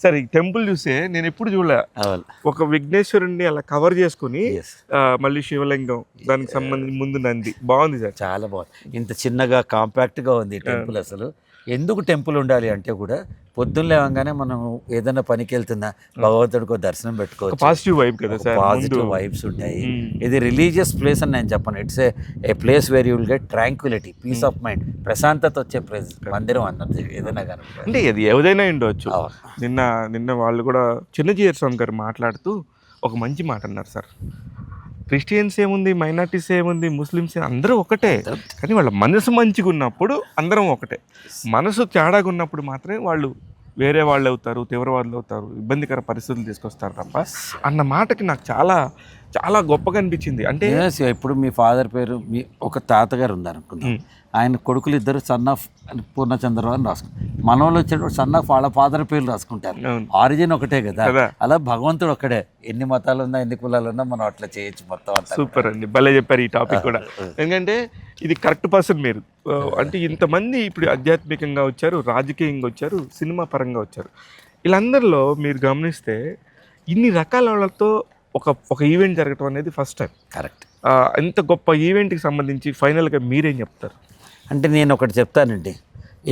Sir ఈ temple చూస్తే నేను ఎప్పుడు చూడలే, అవును. ఒక విఘ్నేశ్వరుణ్ణి అలా కవర్ చేసుకుని Yes. మళ్ళీ శివలింగం, దానికి సంబంధించి ముందు నంది, బాగుంది సార్. చాలా బాగుంది. ఇంత చిన్నగా కాంపాక్ట్గా ఉంది టెంపుల్. అసలు ఎందుకు టెంపుల్ ఉండాలి అంటే కూడా పొద్దున్న లేవగానే మనం ఏదైనా పనికి వెళ్తున్నా భగవంతుడికి దర్శనం పెట్టుకోవచ్చు. పాజిటివ్ వైబ్ కదా సార్, పాజిటివ్ వైబ్స్ ఉంటాయి. ఇది రిలీజియస్ ప్లేస్ అని నేను చెప్పను. It's a place where you will get tranquility, peace of mind, ప్రశాంతత వచ్చే ప్లేస్ మందిరం అన్నది ఏదైనా కానీ. అంటే అది ఏదైనా ఉండవచ్చు. నిన్న వాళ్ళు కూడా చిన్నజీయర్ స్వామి గారు మాట్లాడుతూ ఒక మంచి మాట అన్నారు సార్. క్రిస్టియన్స్ ఏముంది, మైనార్టీస్ ఏముంది, ముస్లిమ్స్ అందరూ ఒకటే, కానీ వాళ్ళ మనసు మంచిగా ఉన్నప్పుడు అందరం ఒకటే. మనసు తేడాగా ఉన్నప్పుడు మాత్రమే వాళ్ళు వేరే వాళ్ళు అవుతారు, తీవ్రవాదులు అవుతారు, ఇబ్బందికర పరిస్థితులు తీసుకొస్తారు తప్ప అన్న మాటకి నాకు చాలా చాలా గొప్పగా అనిపించింది. అంటే ఇప్పుడు మీ ఫాదర్ పేరు, మీ ఒక తాతగారు ఉన్నారు అనుకుందాం, ఆయన కొడుకులు ఇద్దరు సన్ ఆఫ్ పూర్ణచంద్రరావు అని రాసుకుంటారు. మనోళ్ళు వచ్చేటప్పుడు సన్ ఆఫ్ వాళ్ళ ఫాదర్ పేర్లు రాసుకుంటారు. ఆరిజిన్ ఒకటే కదా. అలా భగవంతుడు ఒక్కడే. ఎన్ని మతాలు ఉన్నా, ఎన్ని కులాలు ఉన్నా మనం అట్లా చేయొచ్చు మొత్తం. సూపర్ అండి, భలే చెప్పారు ఈ టాపిక్ కూడా. ఎందుకంటే ఇది కరెక్ట్ పర్సన్ మీరు. అంటే ఇంతమంది ఇప్పుడు ఆధ్యాత్మికంగా వచ్చారు, రాజకీయంగా వచ్చారు, సినిమా పరంగా వచ్చారు. వీళ్ళందరిలో మీరు గమనిస్తే ఇన్ని రకాల వాళ్ళతో ఒక ఈవెంట్ జరగటం అనేది ఫస్ట్ టైం. కరెక్ట్. ఇంత గొప్ప ఈవెంట్కి సంబంధించి ఫైనల్గా మీరేం చెప్తారు? అంటే నేను ఒకటి చెప్తానండి,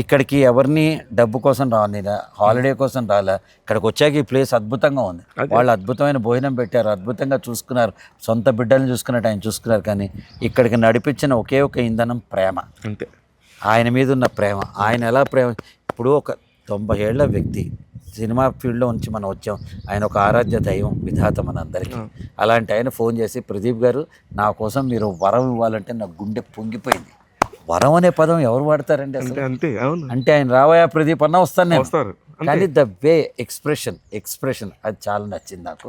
ఇక్కడికి ఎవరిని డబ్బు కోసం రానిరా, హాలిడే కోసం రాలా. ఇక్కడికి వచ్చాక ఈ ప్లేస్ అద్భుతంగా ఉంది. వాళ్ళు అద్భుతమైన భోజనం పెట్టారు, అద్భుతంగా చూసుకున్నారు, సొంత బిడ్డలను చూసుకున్నట్టు ఆయన చూసుకున్నారు. కానీ ఇక్కడికి నడిపించిన ఒకే ఒక ఇంధనం ప్రేమ. అంతే, ఆయన మీద ఉన్న ప్రేమ. ఆయన ఎలా ప్రేమ, ఇప్పుడు ఒక 90 ఏళ్ల వ్యక్తి సినిమా ఫీల్డ్లో నుంచి మనం వచ్చాం. ఆయన ఒక ఆరాధ్య దైవం, విధాత మనందరికీ. అలాంటి ఆయన ఫోన్ చేసి, ప్రదీప్ గారు నా కోసం మీరు వరం ఇవ్వాలంటే నా గుండె పొంగిపోయింది. వరం అనే పదం ఎవరు వాడతారండి అసలు? అంతే, అవును. అంటే ఆయన రావయా ప్రదీప్ అన్న వస్తాను నేను. వస్తారు. కానీ ద వే ఎక్స్ప్రెషన్ అది చాలా నచ్చింది నాకు.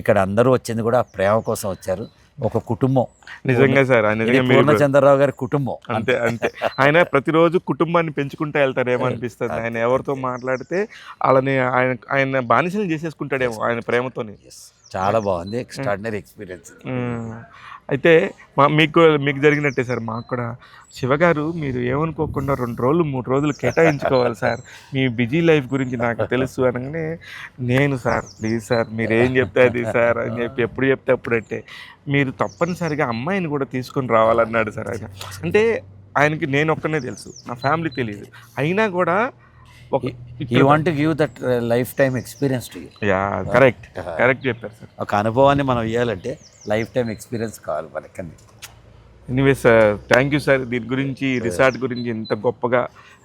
ఇక్కడ అందరూ వచ్చింది కూడా ఆ ప్రేమ కోసం వచ్చారు. ఒక కుటుంబం. నిజంగా సార్, పూర్ణచంద్రరావు గారి కుటుంబం. అంతే. ఆయన ప్రతిరోజు కుటుంబాన్ని పెంచుకుంటూ వెళ్తాడేమో అనిపిస్తుంది. ఆయన ఎవరితో మాట్లాడితే వాళ్ళని ఆయన బానిసలు చేసేసుకుంటాడేమో ఆయన ప్రేమతోని. చాలా బాగుంది, ఎక్స్ట్రాడినరీ ఎక్స్పీరియన్స్. అయితే మీకు జరిగినట్టే సార్ మాకు కూడా. శివగారు, మీరు ఏమనుకోకుండా 2 రోజులు 3 రోజులు కేటాయించుకోవాలి సార్, మీ బిజీ లైఫ్ గురించి నాకు తెలుసు అనగానే, నేను సార్ ప్లీజ్ సార్ మీరు ఏం చెప్తే అది సార్ అని చెప్పి ఎప్పుడు చెప్తే అప్పుడంటే, మీరు తప్పనిసరిగా అమ్మాయిని కూడా తీసుకొని రావాలన్నాడు సార్ ఆయన. అంటే ఆయనకి నేను ఒక్కనే తెలుసు, నా ఫ్యామిలీ తెలియదు, అయినా కూడా you want to give that lifetime experience to you. Correct చెప్పారు సార్. ఒక అనుభవాన్ని మనం ఇవ్వాలంటే లైఫ్ టైమ్ ఎక్స్పీరియన్స్ కావాలి మనకని. Anyway sir, thank you sir. దీని గురించి, రిసార్ట్ గురించి ఇంత గొప్పగా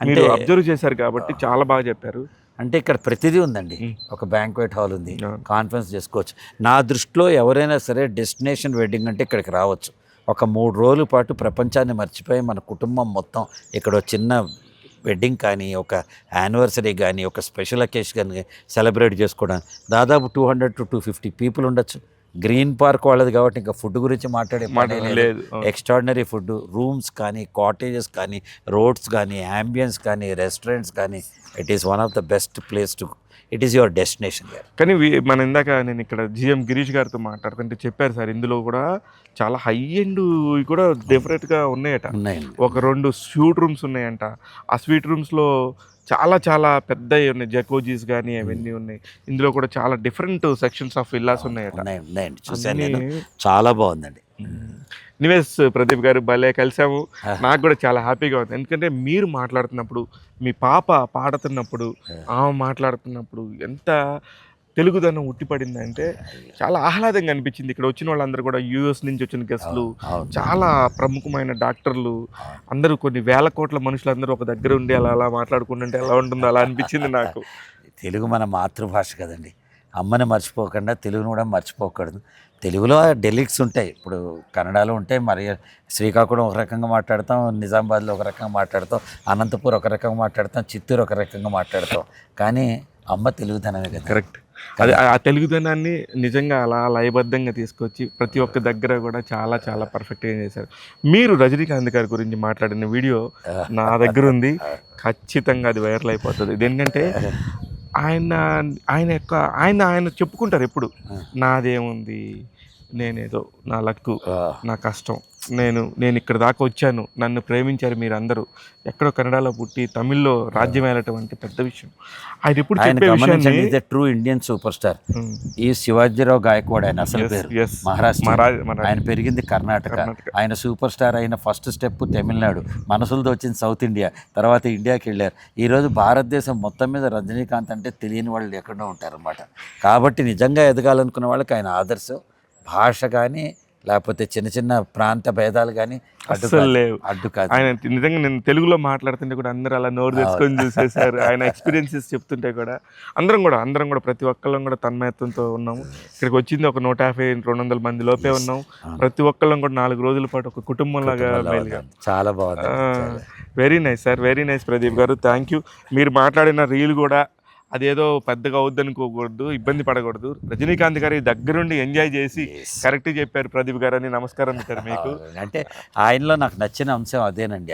మీరు అబ్జర్వ్ చేశారు కాబట్టి చాలా బాగా చెప్పారు. అంటే ఇక్కడ ప్రతిదీ ఉందండి. ఒక బ్యాంక్వెట్ హాల్ ఉంది, కాన్ఫరెన్స్ చేసుకోవచ్చు. నా దృష్టిలో ఎవరైనా సరే డెస్టినేషన్ వెడ్డింగ్ అంటే ఇక్కడికి రావచ్చు. ఒక 3 రోజుల పాటు ప్రపంచాన్ని మర్చిపోయి మన కుటుంబం మొత్తం ఇక్కడ చిన్న వెడ్డింగ్ కానీ, ఒక యానివర్సరీ కానీ, ఒక స్పెషల్ అకేషన్ కానీ సెలబ్రేట్ చేసుకోవడానికి దాదాపు 200 to 250 పీపుల్ ఉండొచ్చు. గ్రీన్ పార్క్ వాళ్ళది కాబట్టి ఇంకా ఫుడ్ గురించి మాట్లాడే లేదు. ఎక్స్ట్రాడినరీ ఫుడ్, రూమ్స్ కానీ, కాటేజెస్ కానీ, రోడ్స్ కానీ, యాంబియన్స్ కానీ, రెస్టారెంట్స్ కానీ, it is one of the best place to, it is your destination. కానీ మన ఇందాక నేను ఇక్కడ జిఎం గిరీష్ గారితో మాట్లాడుతుంటే చెప్పారు సార్, ఇందులో కూడా చాలా హై ఎండ్ కూడా డెఫినెట్గా ఉన్నాయట. ఒక 2 స్వీట్ రూమ్స్ ఉన్నాయంట. ఆ స్వీట్ రూమ్స్లో చాలా చాలా పెద్దవి ఉన్నాయి, జకోజీస్ కానీ అవన్నీ ఉన్నాయి. ఇందులో కూడా చాలా డిఫరెంట్ సెక్షన్స్ ఆఫ్ విల్లాస్ ఉన్నాయట. చూసాను నేను, చాలా బాగుందండి. నివేస్ ప్రదీప్ గారు, భలే కలిసాము. నాకు కూడా చాలా హ్యాపీగా ఉంది. ఎందుకంటే మీరు మాట్లాడుతున్నప్పుడు, మీ పాప పాడుతున్నప్పుడు, ఆమె మాట్లాడుతున్నప్పుడు ఎంత తెలుగుదనం ఉట్టిపడిందంటే చాలా ఆహ్లాదంగా అనిపించింది. ఇక్కడ వచ్చిన వాళ్ళందరూ కూడా యూఎస్ నుంచి వచ్చిన గెస్టులు, చాలా ప్రముఖమైన డాక్టర్లు, అందరూ కొన్ని వేల కోట్ల మనుషులందరూ ఒక దగ్గర ఉండి అలా మాట్లాడుకుంటుంటే ఎలా ఉంటుందో అలా అనిపించింది నాకు. తెలుగు మన మాతృభాష కదండి. అమ్మని మర్చిపోకుండా తెలుగును కూడా మర్చిపోకూడదు. తెలుగులో డెలిక్ట్స్ ఉంటాయి. ఇప్పుడు కన్నడలో ఉంటాయి, మరి శ్రీకాకుళం ఒక రకంగా మాట్లాడతాం, నిజామాబాద్లో ఒక రకంగా మాట్లాడతాం, అనంతపూర్ ఒక రకంగా మాట్లాడతాం, చిత్తూరు ఒక రకంగా మాట్లాడతాం. కానీ అమ్మ తెలుగుదనమే కదా. కరెక్ట్. అది ఆ తెలుగుదనాన్ని నిజంగా అలా లయబద్ధంగా తీసుకొచ్చి ప్రతి ఒక్క దగ్గర కూడా చాలా చాలా పర్ఫెక్ట్గా చేశారు. మీరు రజనీకాంత్ గారి గురించి మాట్లాడిన వీడియో నా దగ్గర ఉంది, ఖచ్చితంగా అది వైరల్ అయిపోతుంది. ఇదేంటంటే ఆయన చెప్పుకుంటారు ఎప్పుడు, నాదేముంది, నేనేదో నా లక్కు, నా కష్టం, నేను ఇక్కడ దాకా వచ్చాను, నన్ను ప్రేమించారు మీరందరూ, ఎక్కడో కన్నడలో పుట్టి తమిళ్లో రాజ్యం ఏలటువంటి పెద్ద విషయం. ఆయన ఇప్పుడు ఆయన చెప్పే గమనించండి, విషయాన్ని ఇదే ట్రూ ఇండియన్ సూపర్ స్టార్. ఈ శివాజీరావు గాయక్వాడ్ ఆయన అసలు పేరు, yes. మహారాష్ట్ర. మహారాజ్ ఆయన పెరిగింది కర్ణాటక. ఆయన సూపర్ స్టార్ అయిన ఫస్ట్ స్టెప్ తమిళనాడు, మనసులతో వచ్చింది సౌత్ ఇండియా, తర్వాత ఇండియాకి వెళ్ళారు. ఈరోజు భారతదేశం మొత్తం మీద రజనీకాంత్ అంటే తెలియని వాళ్ళు ఎక్కడో ఉంటారన్నమాట. కాబట్టి నిజంగా ఎదగాలనుకున్న వాళ్ళకి ఆయన ఆదర్శం. భాష కానీ లేకపోతే చిన్న చిన్న ప్రాంత భేదాలు కానీ అస్సలు లేవు. అడ్డు కాదు. ఆయన నిజంగా నేను తెలుగులో మాట్లాడుతుంటే కూడా అందరూ అలా నోరు తెచ్చుకొని చూసేసారు. ఆయన ఎక్స్పీరియన్సెస్ చెప్తుంటే కూడా అందరం కూడా ప్రతి ఒక్కళ్ళం కూడా తన్మయత్వంతో ఉన్నాము. ఇక్కడికి వచ్చింది ఒక 150-200 మంది లోపే ఉన్నాము. ప్రతి ఒక్కళ్ళం కూడా 4 రోజుల పాటు ఒక కుటుంబంలాగా బయలుదేరాం. చాలా బాగుంది. Very nice sir, very nice Pradeep గారు, థ్యాంక్ యూ. మీరు మాట్లాడిన రీల్ కూడా అదేదో పెద్దగా అవుద్దనుకోకూడదు, ఇబ్బంది పడకూడదు. రజనీకాంత్ గారి దగ్గరుండి ఎంజాయ్ చేసి కరెక్ట్ చెప్పారు ప్రదీప్ గారు అని నమస్కారం సార్ మీకు. అంటే ఆయనలో నాకు నచ్చిన అంశం అదేనండి.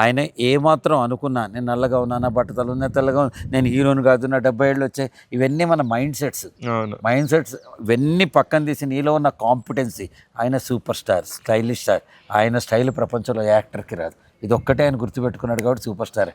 ఆయన ఏమాత్రం అనుకున్నా, నేను నల్లగా ఉన్నానా, బట్టతలు ఉన్నా, తెల్లగా నేను హీరోని కాదు, నా 70 ఏళ్ళు వచ్చాయి, ఇవన్నీ మన మైండ్ సెట్స్. ఇవన్నీ పక్కన తీసి నీలో ఉన్న కాంపిటెన్సీ. ఆయన సూపర్ స్టార్, స్టైలిష్ స్టార్. ఆయన స్టైల్ ప్రపంచంలో యాక్టర్కి రాదు. ఇది ఒక్కటే ఆయన గుర్తుపెట్టుకున్నాడు కాబట్టి సూపర్ స్టార్.